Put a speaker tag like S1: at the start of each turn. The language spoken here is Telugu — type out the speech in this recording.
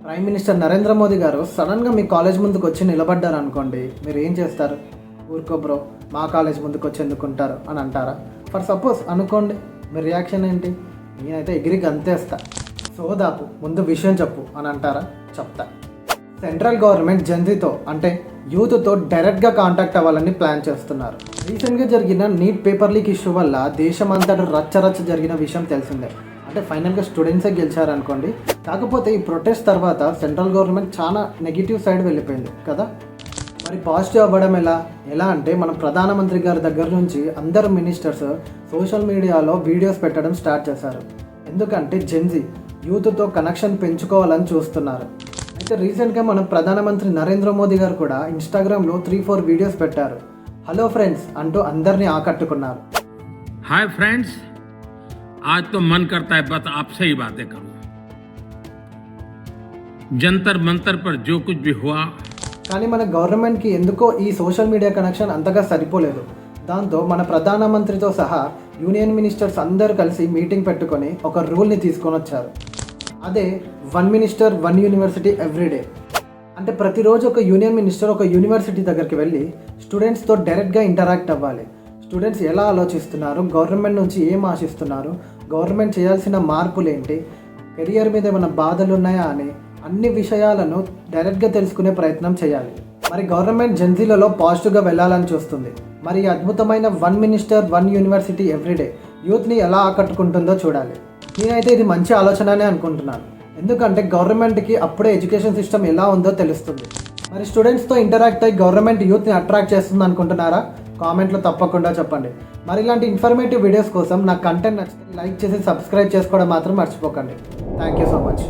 S1: ప్రైమ్ మినిస్టర్ నరేంద్ర మోదీ గారు సడన్గా మీ కాలేజ్ ముందుకు వచ్చి నిలబడ్డారు అనుకోండి, మీరు ఏం చేస్తారు? ఊరుకో బ్రో, మా కాలేజ్ ముందుకు వచ్చి ఎందుకుంటారు అని అంటారా? ఫర్ సపోజ్ అనుకోండి, మీ రియాక్షన్ ఏంటి? నేనైతే ఎగిరి గంతేస్తా. సోదాపు, ముందు విషయం చెప్పు అని అంటారా? చెప్తా. సెంట్రల్ గవర్నమెంట్ జెన్జీతో అంటే యూత్తో డైరెక్ట్గా కాంటాక్ట్ అవ్వాలని ప్లాన్ చేస్తున్నారు. రీసెంట్గా జరిగిన నీట్ పేపర్ లీక్ ఇష్యూ వల్ల దేశమంతటా రచ్చ జరిగిన విషయం తెలిసిందే. అంటే ఫైనల్గా స్టూడెంట్సే గెలిచారనుకోండి. కాకపోతే ఈ ప్రొటెస్ట్ తర్వాత సెంట్రల్ గవర్నమెంట్ చాలా నెగిటివ్ సైడ్ వెళ్ళిపోయింది కదా. మరి పాజిటివ్ అవ్వడం ఎలా అంటే మన ప్రధానమంత్రి గారి దగ్గర నుంచి అందరు మినిస్టర్స్ సోషల్ మీడియాలో వీడియోస్ పెట్టడం స్టార్ట్ చేశారు. ఎందుకంటే జెన్జీ యూత్తో కనెక్షన్ పెంచుకోవాలని చూస్తున్నారు. అయితే రీసెంట్గా మన ప్రధానమంత్రి నరేంద్ర మోదీ గారు కూడా ఇన్స్టాగ్రామ్లో 3-4 వీడియోస్ పెట్టారు. హలో ఫ్రెండ్స్ అంటూ అందరినీ ఆకట్టుకున్నారు.
S2: हाय फ्रेंड्स, आज तो मन करता है बस आपसे ही बातें करूं। जंतर मंतर पर जो कुछ भी हुआ,
S1: కానీ మన గవర్నమెంట్కి ఎందుకో ఈ సోషల్ మీడియా కనెక్షన్ అంతగా సరిపోలేదు. దాంతో మన ప్రధానమంత్రితో సహా యూనియన్ మినిస్టర్స్ అందరూ కలిసి మీటింగ్ పెట్టుకొని ఒక రూల్ని తీసుకొని వచ్చారు. అదే 1 మినిస్టర్ 1 యూనివర్సిటీ ఎవ్రీడే. అంటే ప్రతిరోజు ఒక యూనియన్ మినిస్టర్ ఒక యూనివర్సిటీ దగ్గరికి వెళ్ళి స్టూడెంట్స్తో డైరెక్ట్గా ఇంటరాక్ట్ అవ్వాలి. స్టూడెంట్స్ ఎలా ఆలోచిస్తున్నారు, గవర్నమెంట్ నుంచి ఏం ఆశిస్తున్నారు, గవర్నమెంట్ చేయాల్సిన మార్పులు ఏంటి, కెరియర్ మీద ఏమైనా బాధలు ఉన్నాయా అని అన్ని విషయాలను డైరెక్ట్గా తెలుసుకునే ప్రయత్నం చేయాలి. మరి గవర్నమెంట్ జెన్జీలలో పాజిటివ్గా వెళ్ళాలని చూస్తుంది. మరి ఈ అద్భుతమైన 1 మినిస్టర్ 1 యూనివర్సిటీ ఎవ్రీడే యూత్ని ఎలా ఆకట్టుకుంటుందో చూడాలి. నేనైతే ఇది మంచి ఆలోచననే అనుకుంటున్నాను. ఎందుకంటే గవర్నమెంట్కి అప్పుడే ఎడ్యుకేషన్ సిస్టమ్ ఎలా ఉందో తెలుస్తుంది. మరి స్టూడెంట్స్తో ఇంటరాక్ట్ అయ్యి గవర్నమెంట్ యూత్ని అట్రాక్ట్ చేస్తుంది అనుకుంటున్నారా? కామెంట్లో తప్పకుండా చెప్పండి. మరి ఇలాంటి ఇన్ఫర్మేటివ్ వీడియోస్ కోసం నా కంటెంట్ నచ్చితే లైక్ చేసి సబ్స్క్రైబ్ చేసుకోవడం మాత్రం మర్చిపోకండి. Thank you so much.